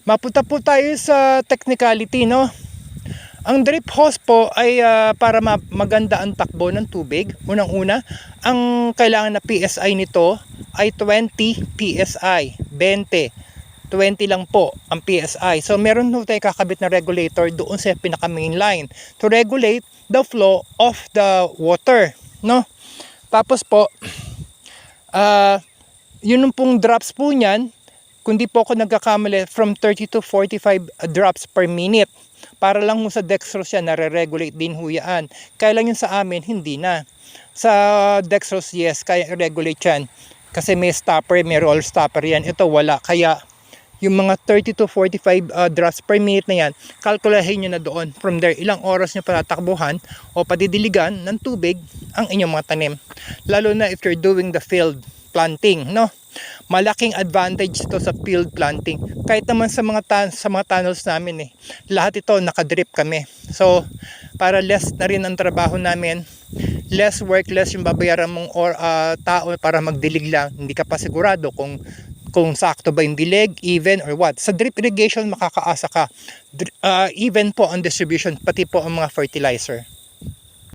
Mapunta po tayo sa technicality, no? Ang drip hose po ay para maganda ang takbo ng tubig. Unang-una, ang kailangan na PSI nito ay 20 PSI, 20 lang po ang PSI. So meron po tayo kakabit na regulator doon sa pinaka main line to regulate the flow of the water, no? Tapos po, yun pong drops po niyan, kundi po ako nagkakamali, from 30 to 45 drops per minute. Para lang sa dextrose yan, nare-regulate din ho yan. Kaya lang yun sa amin, hindi na. Sa dextrose, yes, kaya regulate yan. Kasi may stopper, may roll stopper yan. Ito wala. Kaya yung mga 30 to 45 drops per minute na yan, kalkulahin nyo na doon. From there, ilang oras nyo patatakbuhan o padidiligan ng tubig ang inyong mga tanim. Lalo na if you're doing the field planting, no? Malaking advantage ito sa field planting. Kahit naman sa mga tunnels namin lahat ito nakadrip kami. So para less na rin ang trabaho namin, less work, less yung babayaran mong tao para magdilig lang. Hindi ka pa sigurado kung sakto ba yung dilig, even or what. Sa drip irrigation makakaasa ka, even po ang distribution, pati po ang mga fertilizer.